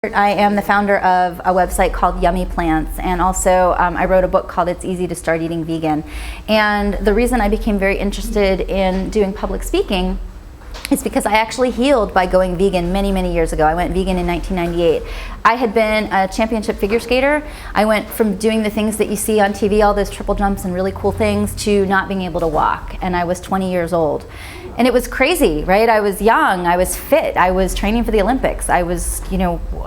I am the founder of a website called Yummy Plants, and also I wrote a book called It's Easy to Start Eating Vegan. And the reason I became very interested in doing public speaking is because I actually healed by going vegan many, many years ago. I went vegan in 1998. I had been a championship figure skater. I went from doing the things that you see on TV, all those triple jumps and really cool things, to not being able to walk. And I was 20 years old. And it was crazy, right? I was young, I was fit, I was training for the Olympics. I was,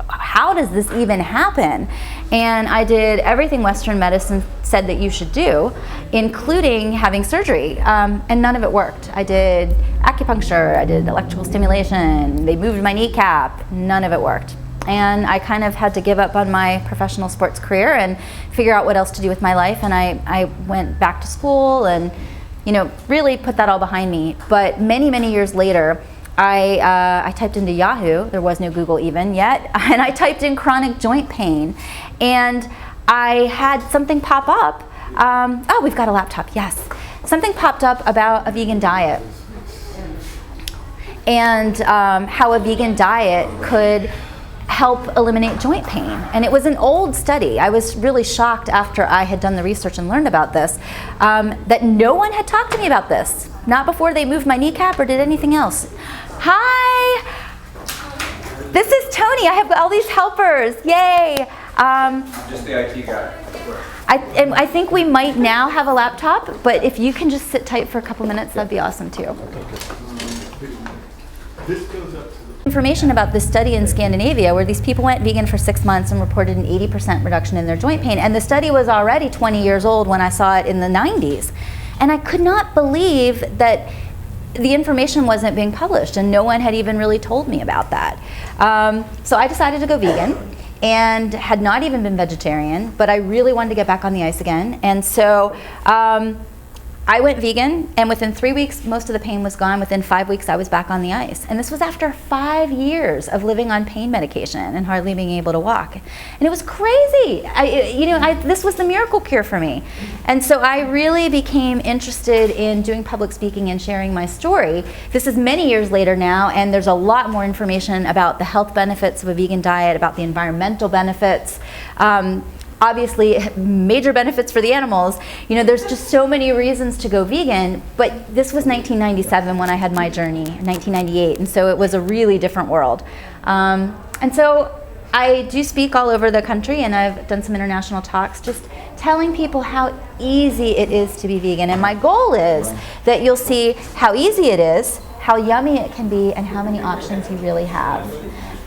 how does this even happen? And I did everything Western medicine said that you should do, including having surgery, and none of it worked. I did acupuncture, I did electrical stimulation, they moved my kneecap, none of it worked. And I kind of had to give up on my professional sports career and figure out what else to do with my life. And I went back to school and really put that all behind me. But many, many years later, I typed into Yahoo, there was no Google even yet, and I typed in chronic joint pain, and I had something pop up. Oh, we've got a laptop, yes. Something popped up about a vegan diet, and how a vegan diet could help eliminate joint pain. And it was an old study. I was really shocked after I had done the research and learned about this, that no one had talked to me about this. Not before they moved my kneecap or did anything else. Hi, this is Tony. I have all these helpers, yay. I'm just the IT guy. I think we might now have a laptop, but if you can just sit tight for a couple minutes, that'd be awesome too. This goes up to Information about this study in Scandinavia where these people went vegan for 6 months and reported an 80% reduction in their joint pain. And the study was already 20 years old when I saw it in the 90s. And I could not believe that the information wasn't being published, and no one had even really told me about that. So I decided to go vegan and had not even been vegetarian, but I really wanted to get back on the ice again. And so I went vegan, and within 3 weeks, most of the pain was gone. Within 5 weeks, I was back on the ice. And this was after 5 years of living on pain medication and hardly being able to walk. And it was crazy. This was the miracle cure for me. And so I really became interested in doing public speaking and sharing my story. This is many years later now, and there's a lot more information about the health benefits of a vegan diet, about the environmental benefits. Obviously, major benefits for the animals. There's just so many reasons to go vegan, but this was 1997 when I had my journey, 1998, and so it was a really different world. And so I do speak all over the country, and I've done some international talks just telling people how easy it is to be vegan. And my goal is that you'll see how easy it is, how yummy it can be, and how many options you really have.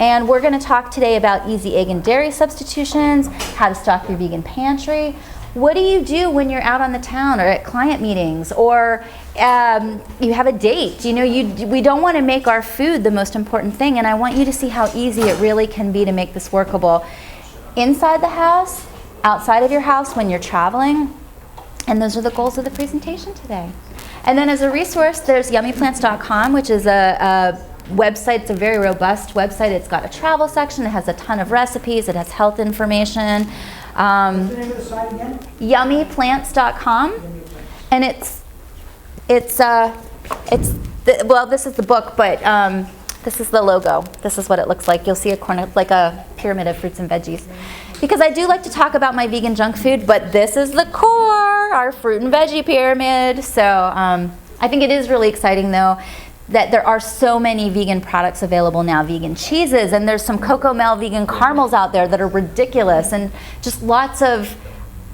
And we're going to talk today about easy egg and dairy substitutions, how to stock your vegan pantry. What do you do when you're out on the town or at client meetings, or you have a date? We don't want to make our food the most important thing, and I want you to see how easy it really can be to make this workable inside the house, outside of your house, when you're traveling. And those are the goals of the presentation today. And then as a resource, there's yummyplants.com, which is a website. It's a very robust website. It's got a travel section. It has a ton of recipes. It has health information. What's the name of the site again? Yummyplants.com, and this is the book, but this is the logo. This is what it looks like. You'll see a corner, like a pyramid of fruits and veggies. Because I do like to talk about my vegan junk food, but this is the core, our fruit and veggie pyramid. So I think it is really exciting, though, that there are so many vegan products available now, vegan cheeses, and there's some Coco Mel vegan caramels out there that are ridiculous, and just lots of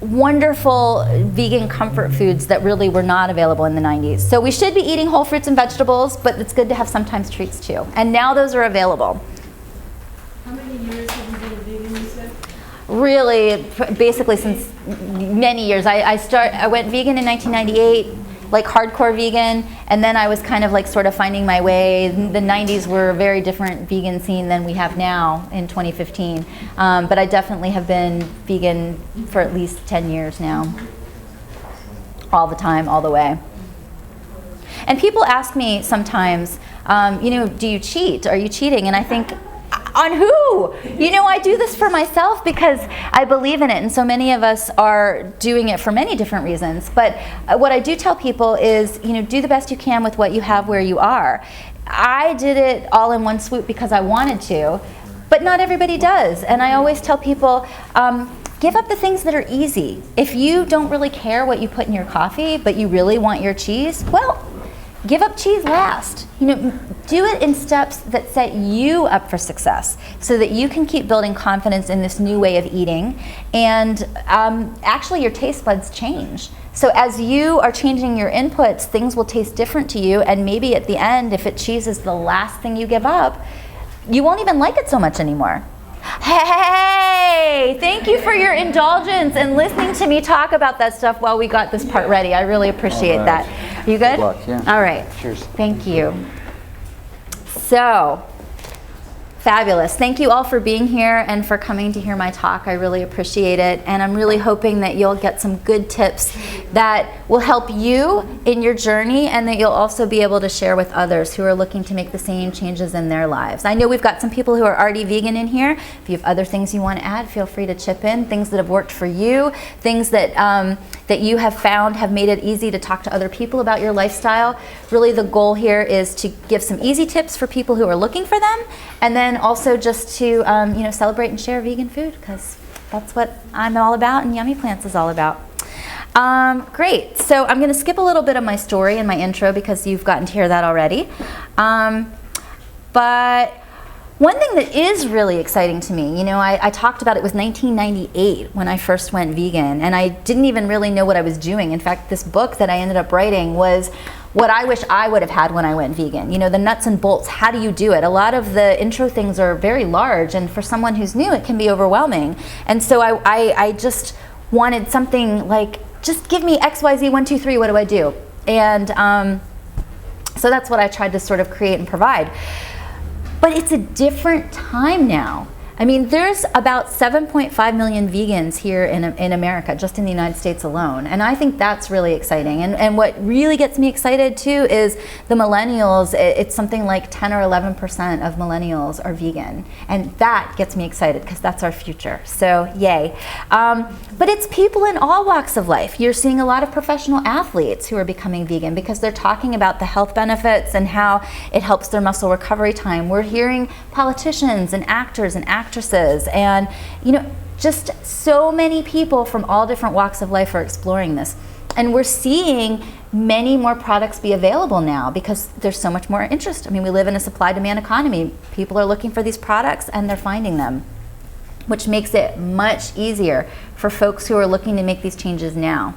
wonderful vegan comfort foods that really were not available in the 90s. So we should be eating whole fruits and vegetables, but it's good to have sometimes treats too. And now those are available. How many years have you been a vegan, you said? Really, basically since many years. I went vegan in 1998. Like hardcore vegan, and then I was kind of like sort of finding my way. The 90s were a very different vegan scene than we have now in 2015. But I definitely have been vegan for at least 10 years now. All the time, all the way. And people ask me sometimes, do you cheat? Are you cheating? And I think, on who? I do this for myself because I believe in it, and so many of us are doing it for many different reasons. But what I do tell people is, do the best you can with what you have where you are. I did it all in one swoop because I wanted to. But not everybody does. And I always tell people, give up the things that are easy. If you don't really care what you put in your coffee, but you really want your cheese, well, give up cheese last. Do it in steps that set you up for success so that you can keep building confidence in this new way of eating. And actually your taste buds change. So as you are changing your inputs, things will taste different to you, and maybe at the end, if cheese is the last thing you give up, you won't even like it so much anymore. Hey, thank you for your indulgence and listening to me talk about that stuff while we got this part ready. I really appreciate that. You good? Good luck, yeah. All right. Cheers. Thank you. So, fabulous. Thank you all for being here and for coming to hear my talk. I really appreciate it. And I'm really hoping that you'll get some good tips that will help you in your journey, and that you'll also be able to share with others who are looking to make the same changes in their lives. I know we've got some people who are already vegan in here. If you have other things you want to add, feel free to chip in. Things that have worked for you, things that that you have found have made it easy to talk to other people about your lifestyle. Really the goal here is to give some easy tips for people who are looking for them, and then also just to celebrate and share vegan food, because that's what I'm all about and Yummy Plants is all about. Great, so I'm going to skip a little bit of my story and my intro because you've gotten to hear that already. But one thing that is really exciting to me, I talked about it was 1998 when I first went vegan, and I didn't even really know what I was doing. In fact, this book that I ended up writing was what I wish I would have had when I went vegan. The nuts and bolts, how do you do it? A lot of the intro things are very large, and for someone who's new, it can be overwhelming. And so I just wanted something like, just give me X, Y, Z, 1, 2, 3, what do I do? And so that's what I tried to sort of create and provide. But it's a different time now. I mean, there's about 7.5 million vegans here in America, just in the United States alone. And I think that's really exciting. And what really gets me excited too is the millennials. It's something like 10 or 11% of millennials are vegan. And that gets me excited because that's our future. So yay. But it's people in all walks of life. You're seeing a lot of professional athletes who are becoming vegan because they're talking about the health benefits and how it helps their muscle recovery time. We're hearing politicians and actors and actresses, and just so many people from all different walks of life are exploring this. And we're seeing many more products be available now because there's so much more interest. I mean, we live in a supply-demand economy. People are looking for these products and they're finding them, which makes it much easier for folks who are looking to make these changes now.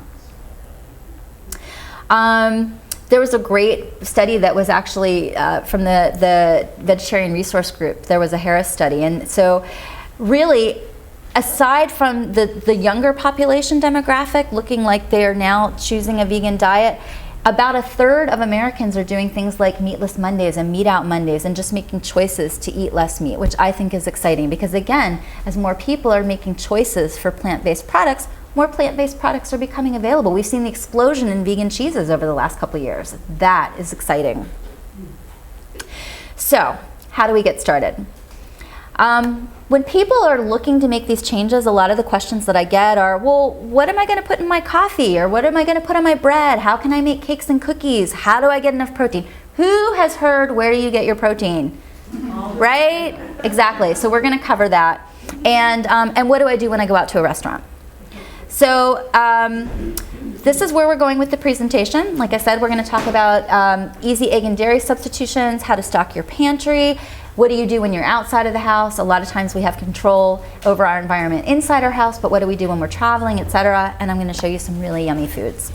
There was a great study that was actually from the Vegetarian Resource Group. There was a Harris study. And so really, aside from the younger population demographic looking like they are now choosing a vegan diet, about a third of Americans are doing things like meatless Mondays and meat out Mondays and just making choices to eat less meat, which I think is exciting because, again, as more people are making choices for plant-based products, more plant-based products are becoming available. We've seen the explosion in vegan cheeses over the last couple of years. That is exciting. So, how do we get started? When people are looking to make these changes, a lot of the questions that I get are, well, what am I going to put in my coffee? Or what am I going to put on my bread? How can I make cakes and cookies? How do I get enough protein? Who has heard where do you get your protein? Right? Exactly. So we're going to cover that. And what do I do when I go out to a restaurant? So this is where we're going with the presentation. Like I said, we're going to talk about easy egg and dairy substitutions, how to stock your pantry, what do you do when you're outside of the house. A lot of times we have control over our environment inside our house, but what do we do when we're traveling, etc. And I'm going to show you some really yummy foods.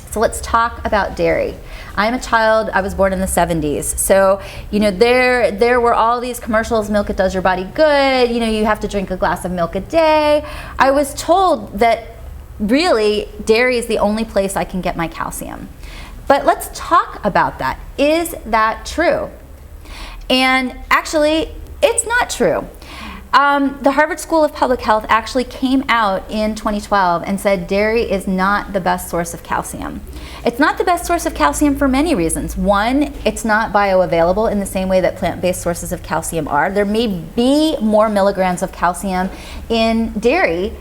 So let's talk about dairy. I'm a child, I was born in the 70s. So, there were all these commercials, milk, it does your body good, you have to drink a glass of milk a day. I was told that really dairy is the only place I can get my calcium. But let's talk about that. Is that true? And actually, it's not true. The Harvard School of Public Health actually came out in 2012 and said dairy is not the best source of calcium. It's not the best source of calcium for many reasons. One, it's not bioavailable in the same way that plant-based sources of calcium are. There may be more milligrams of calcium in dairy,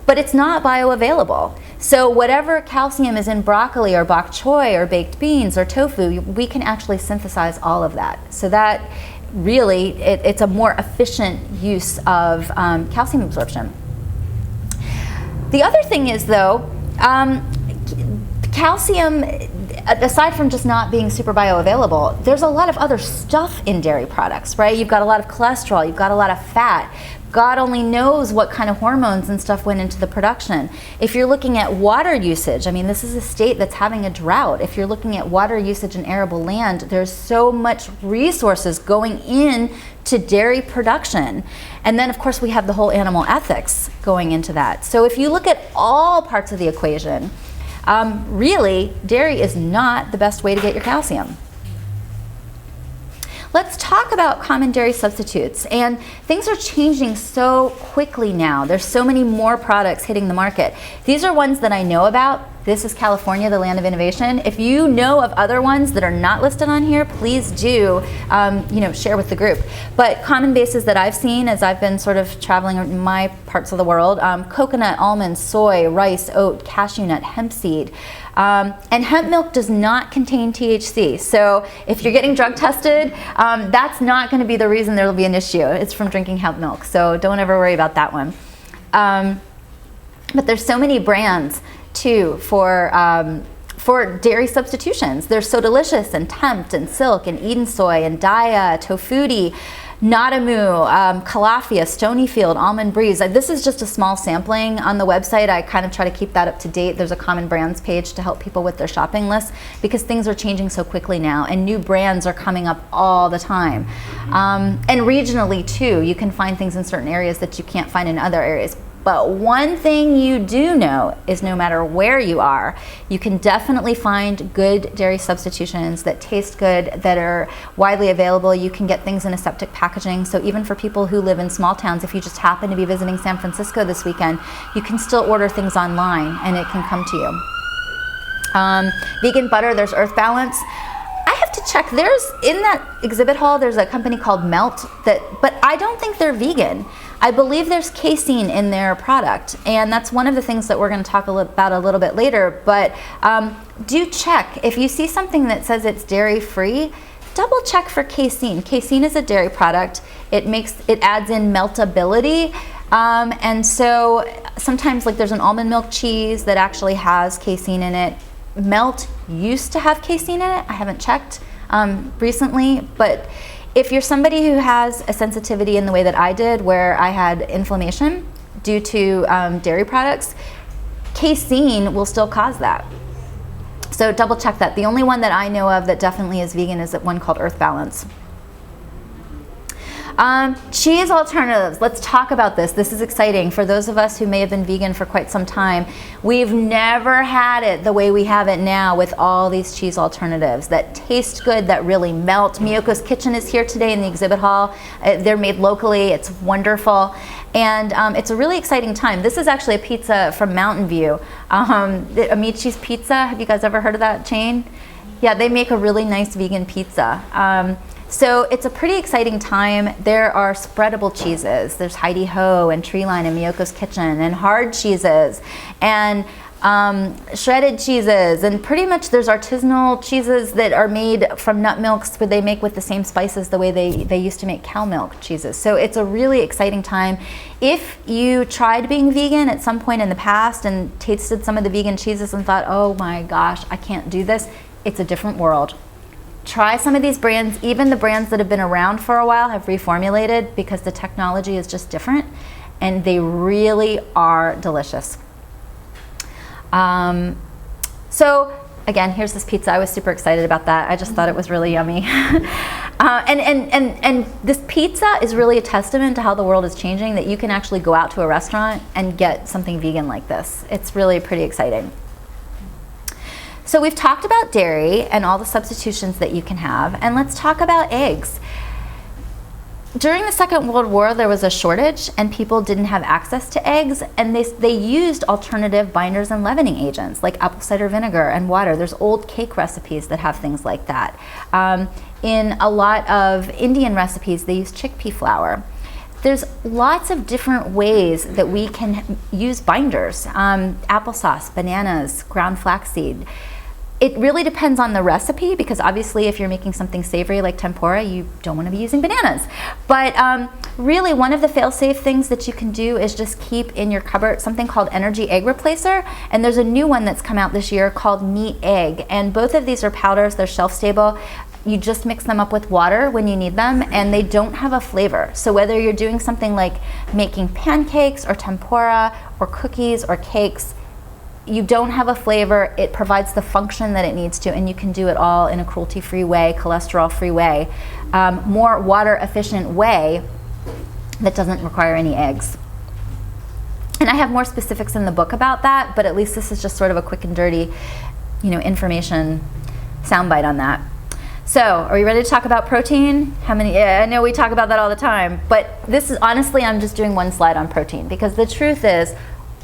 but it's not bioavailable. So whatever calcium is in broccoli or bok choy or baked beans or tofu, we can actually synthesize all of that. So that really, it's a more efficient use of calcium absorption. The other thing is, though, calcium, aside from just not being super bioavailable, there's a lot of other stuff in dairy products, right? You've got a lot of cholesterol, you've got a lot of fat. God only knows what kind of hormones and stuff went into the production. If you're looking at water usage, I mean, this is a state that's having a drought. If you're looking at water usage in arable land, there's so much resources going in to dairy production. And then, of course, we have the whole animal ethics going into that. So if you look at all parts of the equation, really, dairy is not the best way to get your calcium. Let's talk about common dairy substitutes. And things are changing so quickly now. There's so many more products hitting the market. These are ones that I know about. This is California, the land of innovation. If you know of other ones that are not listed on here, please do share with the group. But common bases that I've seen as I've been sort of traveling in my parts of the world, coconut, almond, soy, rice, oat, cashew nut, hemp seed. And hemp milk does not contain THC. So if you're getting drug tested, that's not going to be the reason there will be an issue. It's from drinking hemp milk. So don't ever worry about that one. But there's so many brands too for dairy substitutions. There's So Delicious and Tempt and Silk and Eden Soy and Daya, Tofuti, Nadamu, Calafia, Stonyfield, Almond Breeze. This is just a small sampling on the website. I kind of try to keep that up to date. There's a common brands page to help people with their shopping list because things are changing so quickly now and new brands are coming up all the time. And regionally too, you can find things in certain areas that you can't find in other areas. But one thing you do know is no matter where you are, you can definitely find good dairy substitutions that taste good, that are widely available. You can get things in aseptic packaging. So even for people who live in small towns, if you just happen to be visiting San Francisco this weekend, you can still order things online and it can come to you. Vegan butter, there's Earth Balance. I have to check. There's, in that exhibit hall, there's a company called Melt, but I don't think they're vegan. I believe there's casein in their product, and that's one of the things that we're going to talk about a little bit later, but do check. If you see something that says it's dairy-free, double check for casein. Casein is a dairy product. It adds in meltability, and so sometimes like there's an almond milk cheese that actually has casein in it. Melt used to have casein in it. I haven't checked recently, but if you're somebody who has a sensitivity in the way that I did, where I had inflammation due to dairy products, casein will still cause that. So double check that. The only one that I know of that definitely is vegan is one called Earth Balance. Cheese alternatives. Let's talk about this. This is exciting. For those of us who may have been vegan for quite some time, we've never had it the way we have it now with all these cheese alternatives that taste good, that really melt. Miyoko's Kitchen is here today in the exhibit hall. They're made locally. It's wonderful. And it's a really exciting time. This is actually a pizza from Mountain View. Amici's Pizza. Have you guys ever heard of that chain? Yeah, they make a really nice vegan pizza. So it's a pretty exciting time. There are spreadable cheeses. There's Heidi Ho and Treeline and Miyoko's Kitchen, and hard cheeses and shredded cheeses, and pretty much there's artisanal cheeses that are made from nut milks, but they make with the same spices the way they used to make cow milk cheeses. So it's a really exciting time. If you tried being vegan at some point in the past and tasted some of the vegan cheeses and thought, oh my gosh, I can't do this, it's a different world. Try some of these brands. Even the brands that have been around for a while have reformulated because the technology is just different, and they really are delicious. So again, here's this pizza. I was super excited about that. I just thought it was really yummy. And this pizza is really a testament to how the world is changing, that you can actually go out to a restaurant and get something vegan like this. It's really pretty exciting. So we've talked about dairy and all the substitutions that you can have, and let's talk about eggs. During the Second World War, there was a shortage and people didn't have access to eggs, and they used alternative binders and leavening agents like apple cider vinegar and water. There's old cake recipes that have things like that. In a lot of Indian recipes, they use chickpea flour. There's lots of different ways that we can use binders. Applesauce, bananas, ground flaxseed. It really depends on the recipe, because obviously if you're making something savory like tempura, you don't want to be using bananas. But really, one of the fail-safe things that you can do is just keep in your cupboard something called Energy Egg Replacer. And there's a new one that's come out this year called Meat Egg. And both of these are powders, they're shelf-stable. You just mix them up with water when you need them, and they don't have a flavor. So whether you're doing something like making pancakes or tempura or cookies or cakes, you don't have a flavor. It provides the function that it needs to, and you can do it all in a cruelty-free way, cholesterol-free way, more water-efficient way that doesn't require any eggs. And I have more specifics in the book about that, but at least this is just sort of a quick and dirty, information soundbite on that. So, are we ready to talk about protein? I know we talk about that all the time, but this is honestly, I'm just doing one slide on protein, because the truth is,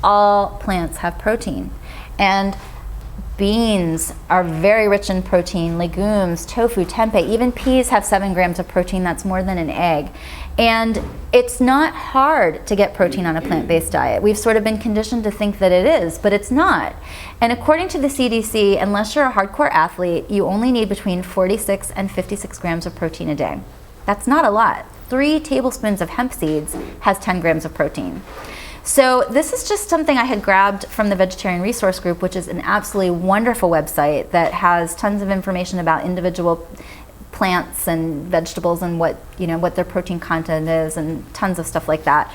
all plants have protein, and beans are very rich in protein. Legumes, tofu, tempeh, even peas have 7 grams of protein. That's more than an egg. And it's not hard to get protein on a plant-based diet. We've sort of been conditioned to think that it is, but it's not. And according to the CDC, unless you're a hardcore athlete, you only need between 46 and 56 grams of protein a day. That's not a lot. 3 tablespoons of hemp seeds has 10 grams of protein. So this is just something I had grabbed from the Vegetarian Resource Group, which is an absolutely wonderful website that has tons of information about individual plants and vegetables and what their protein content is, and tons of stuff like that.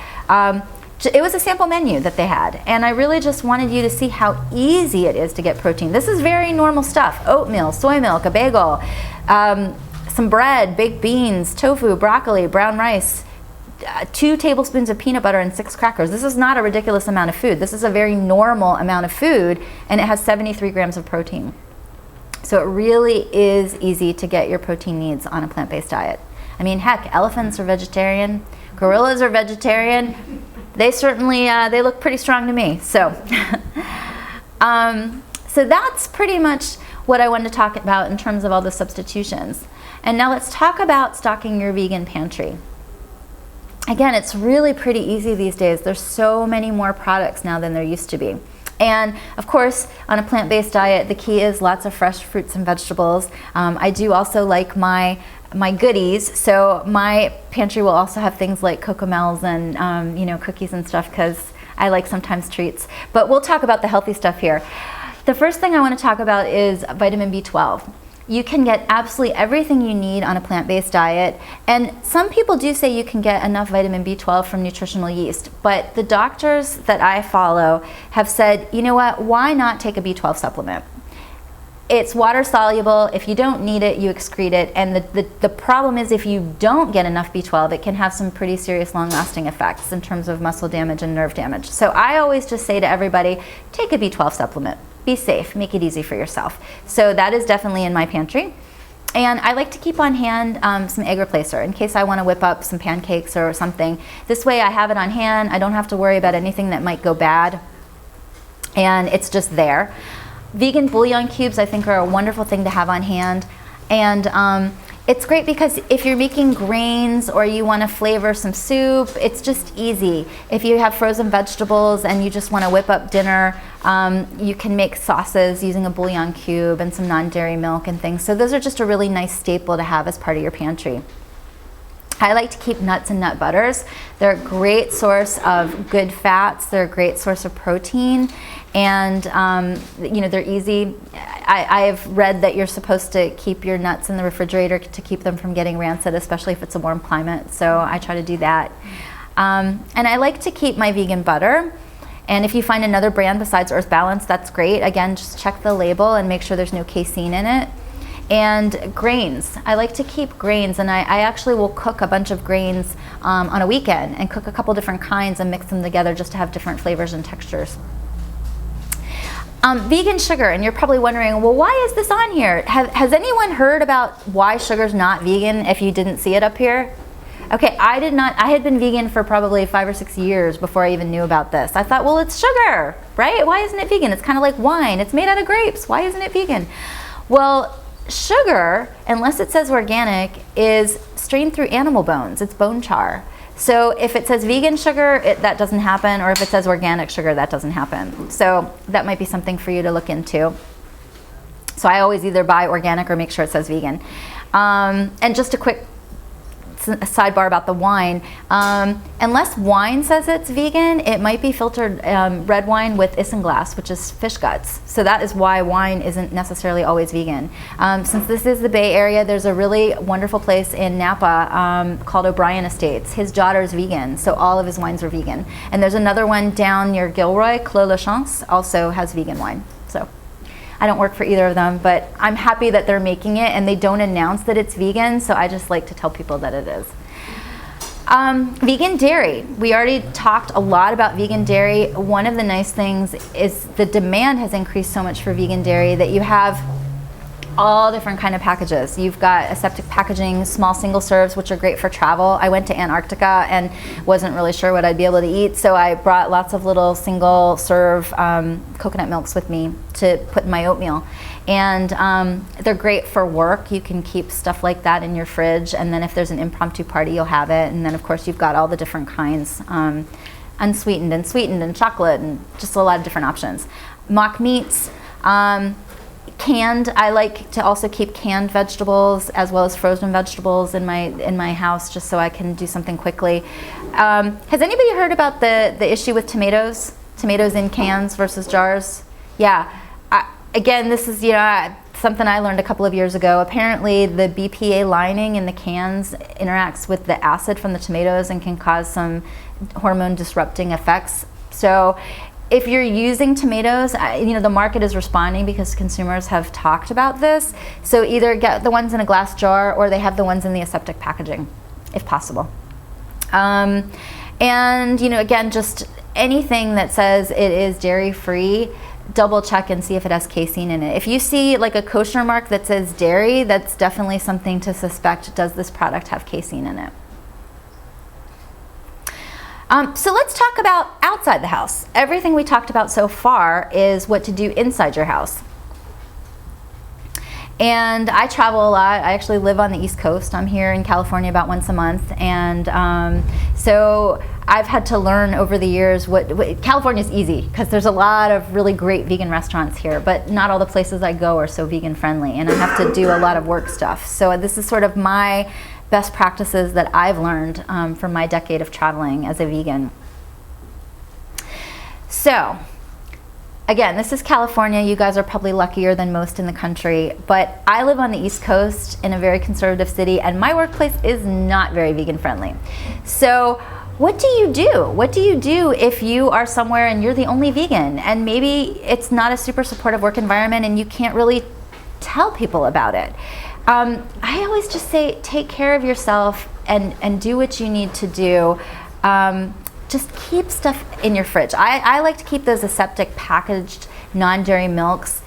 It was a sample menu that they had, and I really just wanted you to see how easy it is to get protein. This is very normal stuff: oatmeal, soy milk, a bagel, some bread, baked beans, tofu, broccoli, brown rice, 2 tablespoons of peanut butter, and 6 crackers. This is not a ridiculous amount of food. This is a very normal amount of food, and it has 73 grams of protein. So it really is easy to get your protein needs on a plant-based diet. I mean, heck, elephants are vegetarian, gorillas are vegetarian. They certainly, they look pretty strong to me. So, so that's pretty much what I wanted to talk about in terms of all the substitutions. And now let's talk about stocking your vegan pantry. Again, it's really pretty easy these days. There's so many more products now than there used to be. And of course, on a plant-based diet, the key is lots of fresh fruits and vegetables. I do also like my goodies, so my pantry will also have things like Cocomels and cookies and stuff, because I like sometimes treats. But we'll talk about the healthy stuff here. The first thing I want to talk about is vitamin B12. You can get absolutely everything you need on a plant-based diet, and some people do say you can get enough vitamin B12 from nutritional yeast, but the doctors that I follow have said, you know what, why not take a B12 supplement? It's water soluble. If you don't need it, you excrete it, and the problem is, if you don't get enough B12, it can have some pretty serious long-lasting effects in terms of muscle damage and nerve damage. So I always just say to everybody, take a B12 supplement. Be safe, make it easy for yourself. So that is definitely in my pantry. And I like to keep on hand some egg replacer in case I want to whip up some pancakes or something. This way I have it on hand. I don't have to worry about anything that might go bad, and it's just there. Vegan bouillon cubes, I think, are a wonderful thing to have on hand. And it's great because if you're making grains or you want to flavor some soup, it's just easy. If you have frozen vegetables and you just want to whip up dinner, you can make sauces using a bouillon cube and some non-dairy milk and things. So those are just a really nice staple to have as part of your pantry. I like to keep nuts and nut butters. They're a great source of good fats. They're a great source of protein, and they're easy. I have read that you're supposed to keep your nuts in the refrigerator to keep them from getting rancid, especially if it's a warm climate. So I try to do that. And I like to keep my vegan butter. And if you find another brand besides Earth Balance, that's great. Again, just check the label and make sure there's no casein in it. And grains. I like to keep grains, and I actually will cook a bunch of grains on a weekend and cook a couple different kinds and mix them together just to have different flavors and textures. Vegan sugar, and you're probably wondering, well, why is this on here? Has anyone heard about why sugar's not vegan if you didn't see it up here? Okay, I did not. I had been vegan for probably 5 or 6 years before I even knew about this. I thought, well, it's sugar, right? Why isn't it vegan? It's kind of like wine. It's made out of grapes. Why isn't it vegan? Well, sugar, unless it says organic, is strained through animal bones. It's bone char. So if it says vegan sugar, that doesn't happen, or if it says organic sugar, that doesn't happen. So that might be something for you to look into. So I always either buy organic or make sure it says vegan. And just a quick sidebar about the wine. Unless wine says it's vegan, it might be filtered red wine with isinglass, which is fish guts. So that is why wine isn't necessarily always vegan. Since this is the Bay Area, there's a really wonderful place in Napa called O'Brien Estates. His daughter's vegan, so all of his wines are vegan. And there's another one down near Gilroy, Clos La Chance, also has vegan wine. So I don't work for either of them, but I'm happy that they're making it, and they don't announce that it's vegan, so I just like to tell people that it is. Vegan dairy. We already talked a lot about vegan dairy. One of the nice things is the demand has increased so much for vegan dairy that you have all different kind of packages. You've got aseptic packaging, small single serves, which are great for travel. I went to Antarctica and wasn't really sure what I'd be able to eat, so I brought lots of little single serve coconut milks with me to put in my oatmeal. And they're great for work. You can keep stuff like that in your fridge, and then if there's an impromptu party, you'll have it. And then of course you've got all the different kinds, unsweetened and sweetened and chocolate, and just a lot of different options. Mock meats. Canned, I like to also keep canned vegetables as well as frozen vegetables in my house, just so I can do something quickly. Has anybody heard about the issue with tomatoes? Tomatoes in cans versus jars? Yeah. Again, this is something I learned a couple of years ago. Apparently, the BPA lining in the cans interacts with the acid from the tomatoes and can cause some hormone disrupting effects. So if you're using tomatoes, the market is responding because consumers have talked about this. So either get the ones in a glass jar, or they have the ones in the aseptic packaging, if possible. And again, just anything that says it is dairy-free, double check and see if it has casein in it. If you see like a kosher mark that says dairy, that's definitely something to suspect. Does this product have casein in it? So let's talk about outside the house. Everything we talked about so far is what to do inside your house. And I travel a lot. I actually live on the East Coast. I'm here in California about once a month. And so I've had to learn over the years California's easy because there's a lot of really great vegan restaurants here, but not all the places I go are so vegan friendly, and I have to do a lot of work stuff. So this is sort of my best practices that I've learned from my decade of traveling as a vegan. So again, this is California. You guys are probably luckier than most in the country, but I live on the East Coast in a very conservative city, and my workplace is not very vegan friendly. So what do you do? What do you do if you are somewhere and you're the only vegan, and maybe it's not a super supportive work environment and you can't really tell people about it? I always just say, take care of yourself and do what you need to do. Just keep stuff in your fridge. I like to keep those aseptic packaged non-dairy milks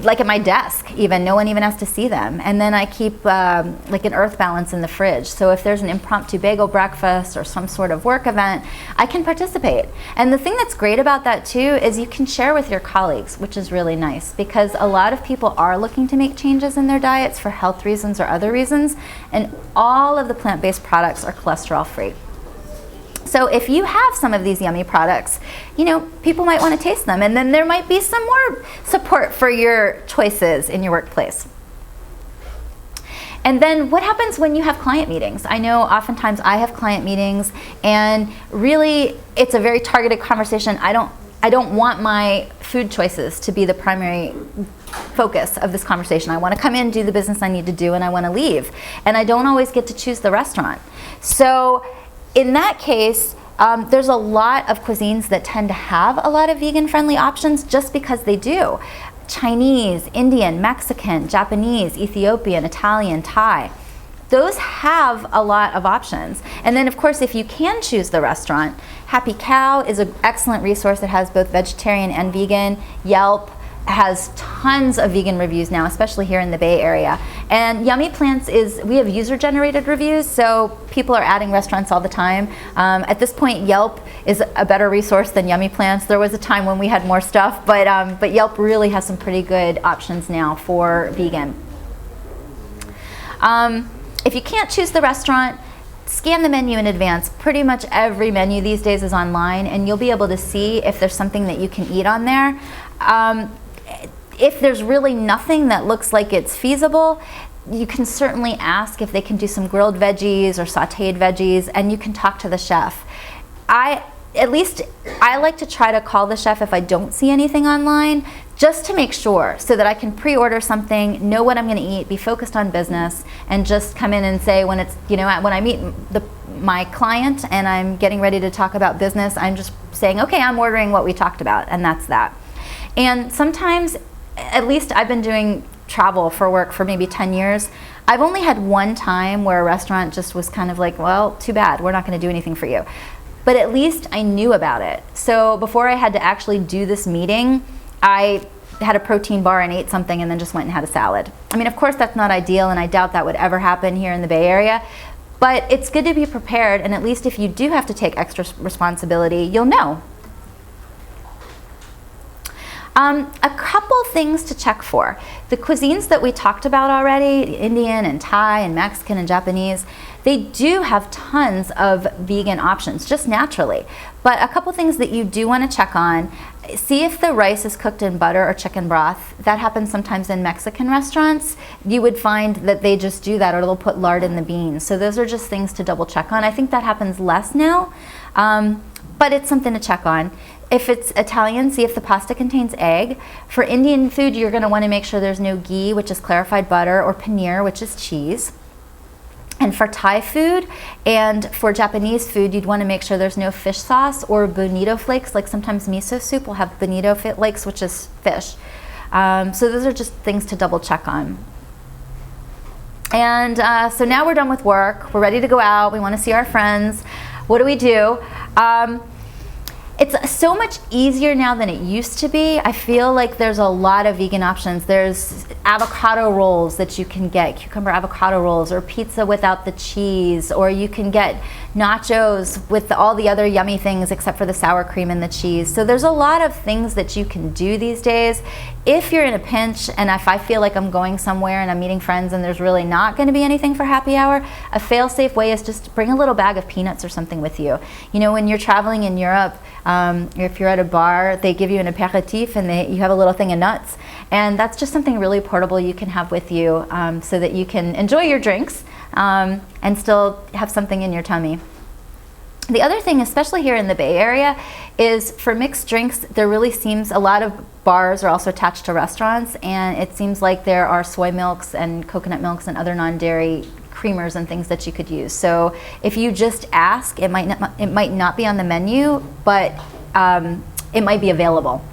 like at my desk even. No one even has to see them. And then I keep like an earth balance in the fridge. So if there's an impromptu bagel breakfast or some sort of work event, I can participate. And the thing that's great about that too is you can share with your colleagues, which is really nice, because a lot of people are looking to make changes in their diets for health reasons or other reasons, and all of the plant-based products are cholesterol free. So if you have some of these yummy products, people might want to taste them, and then there might be some more support for your choices in your workplace. And then what happens when you have client meetings? I know oftentimes I have client meetings, and really it's a very targeted conversation. I don't want my food choices to be the primary focus of this conversation. I want to come in, do the business I need to do, and I want to leave. And I don't always get to choose the restaurant. So in that case, there's a lot of cuisines that tend to have a lot of vegan-friendly options just because they do. Chinese, Indian, Mexican, Japanese, Ethiopian, Italian, Thai. Those have a lot of options. And then, of course, if you can choose the restaurant, Happy Cow is an excellent resource that has both vegetarian and vegan. Yelp has tons of vegan reviews now, especially here in the Bay Area. And Yummy Plants we have user-generated reviews, so people are adding restaurants all the time. At this point, Yelp is a better resource than Yummy Plants. There was a time when we had more stuff, but Yelp really has some pretty good options now for vegan. If you can't choose the restaurant, scan the menu in advance. Pretty much every menu these days is online, and you'll be able to see if there's something that you can eat on there. if there's really nothing that looks like it's feasible, you can certainly ask if they can do some grilled veggies or sauteed veggies, and you can talk to the chef. I like to try to call the chef if I don't see anything online, just to make sure, so that I can pre-order something, know what I'm going to eat, be focused on business, and just come in and say when it's, when I meet my client and I'm getting ready to talk about business, I'm just saying, okay, I'm ordering what we talked about, and that's that. And sometimes, at least I've been doing travel for work for maybe 10 years. I've only had one time where a restaurant just was kind of like, well, too bad, we're not going to do anything for you. But at least I knew about it. So before I had to actually do this meeting, I had a protein bar and ate something and then just went and had a salad. I mean, of course that's not ideal, and I doubt that would ever happen here in the Bay Area, but it's good to be prepared, and at least if you do have to take extra responsibility, you'll know. A couple things to check for. The cuisines that we talked about already, Indian and Thai and Mexican and Japanese, they do have tons of vegan options, just naturally. But a couple things that you do want to check on: see if the rice is cooked in butter or chicken broth. That happens sometimes in Mexican restaurants. You would find that they just do that, or they'll put lard in the beans. So those are just things to double check on. I think that happens less now, but it's something to check on. If it's Italian, see if the pasta contains egg. For Indian food, you're going to want to make sure there's no ghee, which is clarified butter, or paneer, which is cheese. And for Thai food and for Japanese food, you'd want to make sure there's no fish sauce or bonito flakes. Like sometimes miso soup will have bonito flakes, which is fish. So those are just things to double check on. And so now we're done with work. We're ready to go out. We want to see our friends. What do? It's so much easier now than it used to be. I feel like there's a lot of vegan options. There's avocado rolls that you can get, cucumber avocado rolls, or pizza without the cheese, or you can get nachos with all the other yummy things except for the sour cream and the cheese. So there's a lot of things that you can do these days. If you're in a pinch, and if I feel like I'm going somewhere and I'm meeting friends and there's really not going to be anything for happy hour, a fail-safe way is just bring a little bag of peanuts or something with you. You know, when you're traveling in Europe, if you're at a bar, they give you an aperitif and you have a little thing of nuts. And that's just something really portable you can have with you, so that you can enjoy your drinks and still have something in your tummy. The other thing, especially here in the Bay Area, is for mixed drinks, there really seems a lot of bars are also attached to restaurants, and it seems like there are soy milks and coconut milks and other non-dairy creamers and things that you could use. So if you just ask, it might not be on the menu, but it might be available.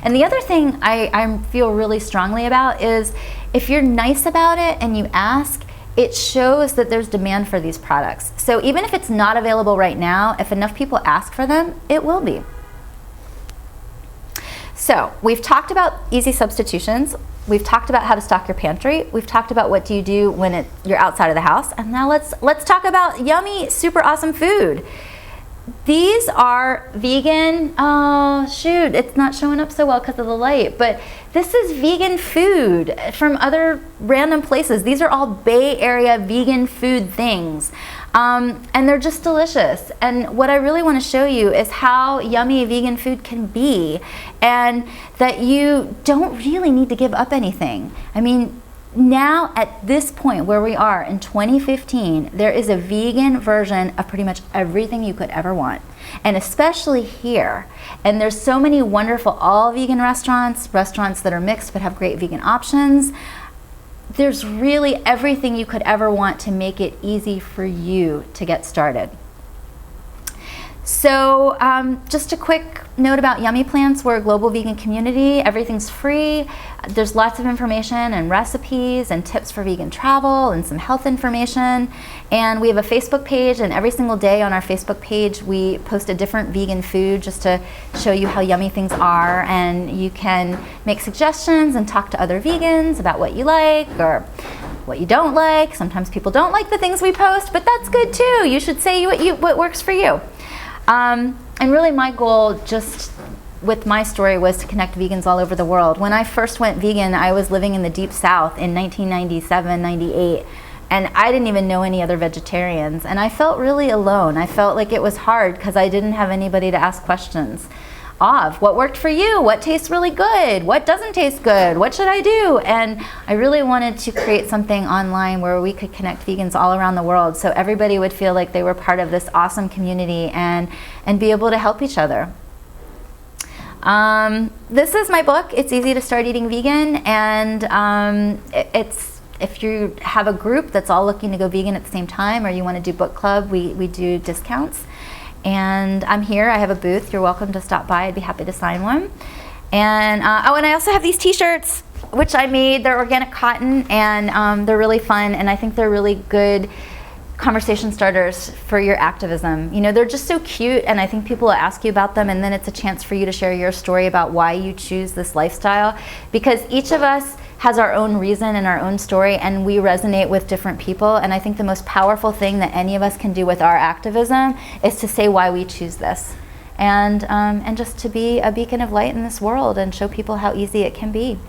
And the other thing I feel really strongly about is if you're nice about it and you ask, it shows that there's demand for these products. So even if it's not available right now, if enough people ask for them, it will be. So we've talked about easy substitutions. We've talked about how to stock your pantry. We've talked about what do you do when you're outside of the house. And now let's talk about yummy, super awesome food. These are vegan. Oh shoot, it's not showing up so well because of the light, but this is vegan food from other random places. These are all Bay Area vegan food things, and they're just delicious. And what I really want to show you is how yummy vegan food can be, and that you don't really need to give up anything. I mean, now at this point where we are in 2015, there is a vegan version of pretty much everything you could ever want, and especially here. And there's so many wonderful all vegan restaurants that are mixed but have great vegan options. There's really everything you could ever want to make it easy for you to get started. So just a quick note about Yummy Plants. We're a global vegan community. Everything's free. There's lots of information and recipes and tips for vegan travel and some health information. And we have a Facebook page, and every single day on our Facebook page we post a different vegan food just to show you how yummy things are. And you can make suggestions and talk to other vegans about what you like or what you don't like. Sometimes people don't like the things we post, but that's good too. You should say what works for you. And really my goal just with my story was to connect vegans all over the world. When I first went vegan, I was living in the Deep South in 1997, 98, and I didn't even know any other vegetarians, and I felt really alone. I felt like it was hard because I didn't have anybody to ask questions. of. What worked for you? What tastes really good? What doesn't taste good? What should I do? And I really wanted to create something online where we could connect vegans all around the world so everybody would feel like they were part of this awesome community and be able to help each other. This is my book. It's easy to start eating vegan, and if you have a group that's all looking to go vegan at the same time, or you want to do book club, we do discounts. And I'm here. I have a booth. You're welcome to stop by. I'd be happy to sign one. And and I also have these T-shirts, which I made. They're organic cotton, and they're really fun. And I think they're really good conversation starters for your activism. You know, they're just so cute, and I think people will ask you about them, and then it's a chance for you to share your story about why you choose this lifestyle, because each of us has our own reason and our own story, and we resonate with different people. And I think the most powerful thing that any of us can do with our activism is to say why we choose this, and just to be a beacon of light in this world and show people how easy it can be.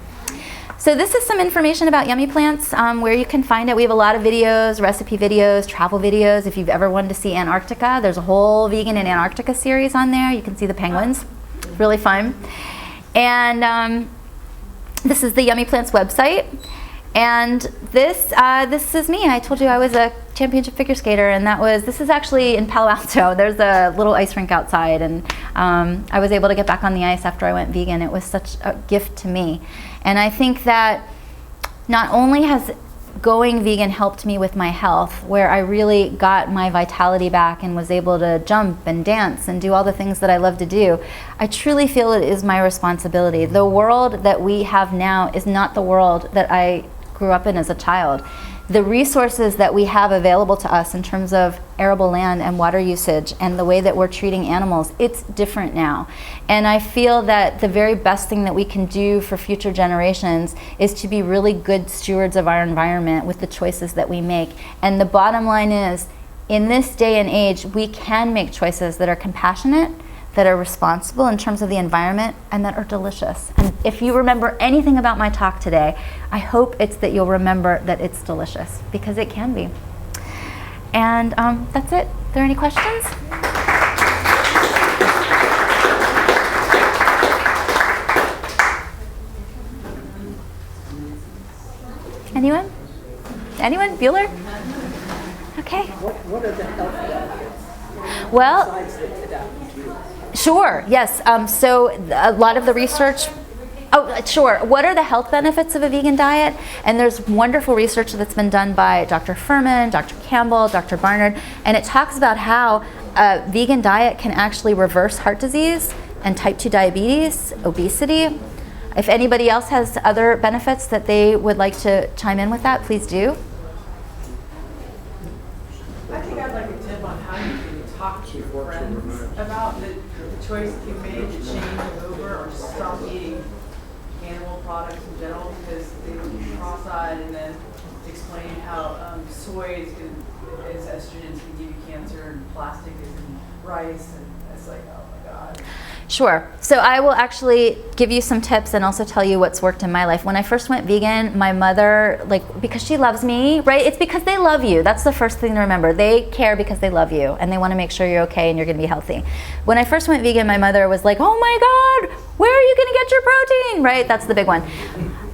So this is some information about Yummy Plants, where you can find it. We have a lot of videos, recipe videos, travel videos. If you've ever wanted to see Antarctica, there's a whole Vegan in Antarctica series on there. You can see the penguins. Really fun. And this is the Yummy Plants website. And this is me. I told you I was a championship figure skater, and this is actually in Palo Alto. There's a little ice rink outside, and I was able to get back on the ice after I went vegan. It was such a gift to me. And I think that not only has going vegan helped me with my health, where I really got my vitality back and was able to jump and dance and do all the things that I love to do, I truly feel it is my responsibility. The world that we have now is not the world that I grew up in as a child. The resources that we have available to us in terms of arable land and water usage and the way that we're treating animals, it's different now. And I feel that the very best thing that we can do for future generations is to be really good stewards of our environment with the choices that we make. And the bottom line is, in this day and age, we can make choices that are compassionate, that are responsible in terms of the environment, and that are delicious. And if you remember anything about my talk today, I hope it's that you'll remember that it's delicious, because it can be. And that's it. Are there any questions? Anyone? Anyone? Bueller? Okay. What are the health benefits? Well, Besides the adaptogens? sure, yes. So a lot of the research, sure. What are the health benefits of a vegan diet? And there's wonderful research that's been done by Dr. Furman, Dr. Campbell, Dr. Barnard, and it talks about how a vegan diet can actually reverse heart disease and type 2 diabetes, obesity. If anybody else has other benefits that they would like to chime in with that, please do. I think I'd like a tip on how you can talk to your friends about the choice you made to change over or stop eating animal products in general, because they were cross-eyed and then explain how soy is estrogens can give you cancer, and plastic is in rice, and it's like, oh my God. Sure. So I will actually give you some tips and also tell you what's worked in my life. When I first went vegan, my mother, because she loves me, right? It's because they love you. That's the first thing to remember. They care because they love you, and they want to make sure you're okay and you're going to be healthy. When I first went vegan, my mother was like, oh my God, where are you going to get your protein? Right? That's the big one.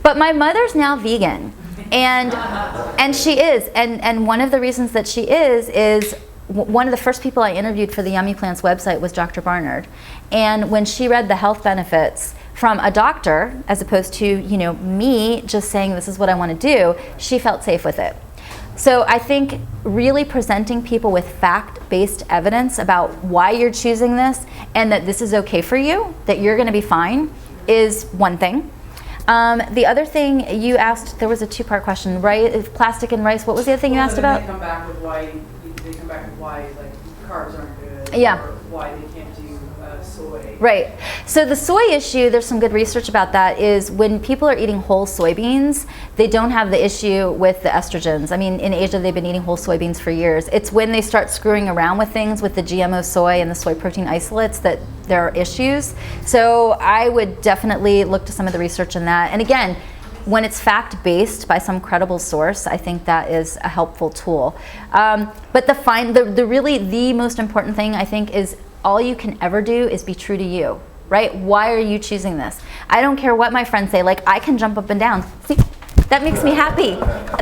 But my mother's now vegan, and she is. And one of the reasons that she is one of the first people I interviewed for the Yummy Plants website was Dr. Barnard. And when she read the health benefits from a doctor, as opposed to, me just saying this is what I want to do, she felt safe with it. So I think really presenting people with fact-based evidence about why you're choosing this and that this is okay for you, that you're going to be fine, is one thing. The other thing you asked, there was a two-part question, right? Plastic and rice. What was the other thing you asked about? They come back with why like carbs aren't good. Yeah. Or why they can't do soy. Right. So the soy issue, there's some good research about that, is when people are eating whole soybeans, they don't have the issue with the estrogens. I mean, in Asia, they've been eating whole soybeans for years. It's when they start screwing around with things with the GMO soy and the soy protein isolates that there are issues. So I would definitely look to some of the research in that. And again, when it's fact-based by some credible source, I think that is a helpful tool. But the most important thing, I think, is all you can ever do is be true to you. right? Why are you choosing this? I don't care what my friends say. Like, I can jump up and down. See, that makes me happy.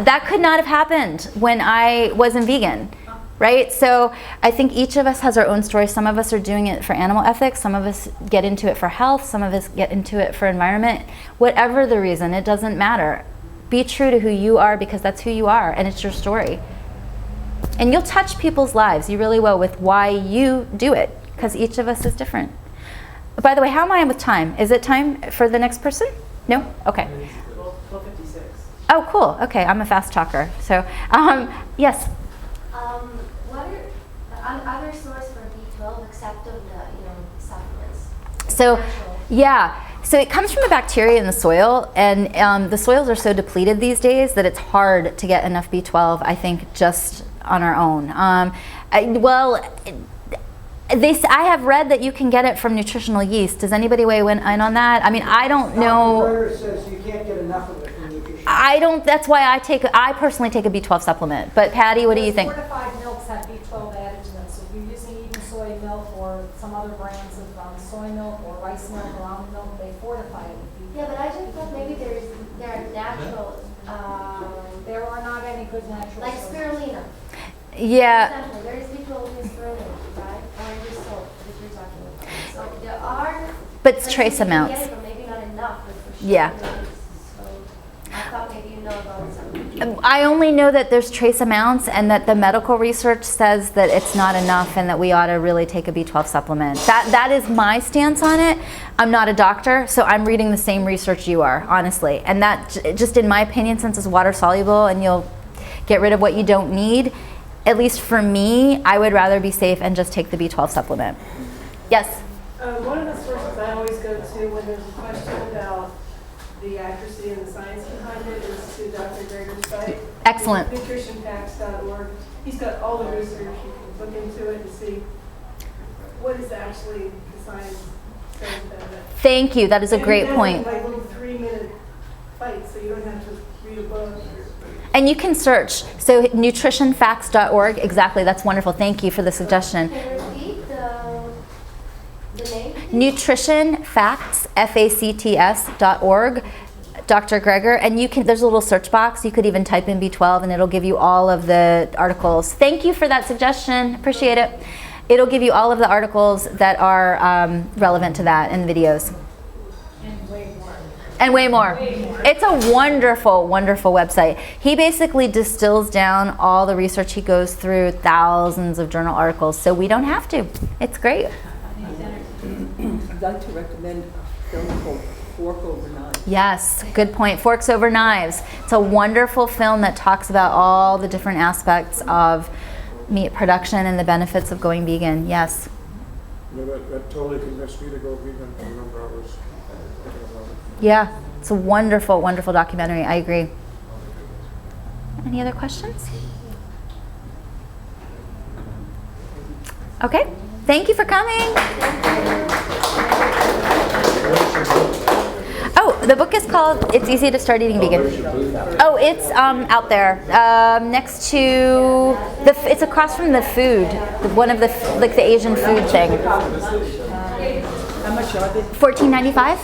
That could not have happened when I wasn't vegan, right? So I think each of us has our own story. Some of us are doing it for animal ethics. Some of us get into it for health. Some of us get into it for environment. Whatever the reason, it doesn't matter. Be true to who you are, because that's who you are and it's your story. And you'll touch people's lives, you really will, with why you do it, because each of us is different. By the way, how am I with time? Is it time for the next person? No? Okay. 12:56. Oh, cool. Okay, I'm a fast talker. So, yes? What are the other source for B12 except of the supplements? So, Natural. yeah. So it comes from a bacteria in the soil, and the soils are so depleted these days that it's hard to get enough B12, I think, just on our own. I have read that you can get it from nutritional yeast. Does anybody weigh in on that? I mean, I don't know. Dr. says you can't get enough of it from nutrition. That's why I personally take a B12 supplement. But Patty, what do you think? Fortified milks have B12 added to them, so if you're using even soy milk or some other brands of soy milk or rice milk or almond milk, they fortify it with B12. Yeah, but I just thought maybe there are natural, There are not any good natural like sources. spirulina. Yeah. Example, there is B12 in spirulina, right? Orange salt, which you're talking about. So there are. But it's trace you can amounts. get it, but maybe not enough. But for sure Yeah. there is. So I thought maybe you know about something. I only know that there's trace amounts and that the medical research says that it's not enough and that we ought to really take a B12 supplement. That is my stance on it. I'm not a doctor, so I'm reading the same research you are, honestly. And that, just in my opinion, since it's water soluble and you'll get rid of what you don't need, at least for me, I would rather be safe and just take the B12 supplement. Yes? One of the sources I always go to when there's a question about the accuracy and the science behind it is to Dr. Greger's site. Excellent. Nutritionfacts.org. He's got all the research. You can look into it and see what is actually the science says about it. Thank you. That is a great point. Like little 3-minute bites, so you don't have to read a book. And you can search. So nutritionfacts.org, exactly. That's wonderful. Thank you for the suggestion. Can you repeat the name? Nutrition Facts, FACTS.org, Dr. Greger, and you can. There's a little search box. You could even type in B12, and it'll give you all of the articles. Thank you for that suggestion. Appreciate it. It'll give you all of the articles that are relevant to that and videos. And way more. It's a wonderful, wonderful website. He basically distills down all the research. He goes through thousands of journal articles, so we don't have to. It's great. I'd like to recommend a film called Fork Over Knives. Yes, good point. Forks Over Knives. It's a wonderful film that talks about all the different aspects of meat production and the benefits of going vegan. Yes. Yeah, that totally convinced me to go vegan. I remember I was thinking about it. Yeah, it's a wonderful, wonderful documentary. I agree. Any other questions? Okay. Thank you for coming. Oh, the book is called It's Easy to Start Eating Vegan. Oh, it's out there next to it's across from the food, one of the like the Asian food thing. How much are they? $14.95.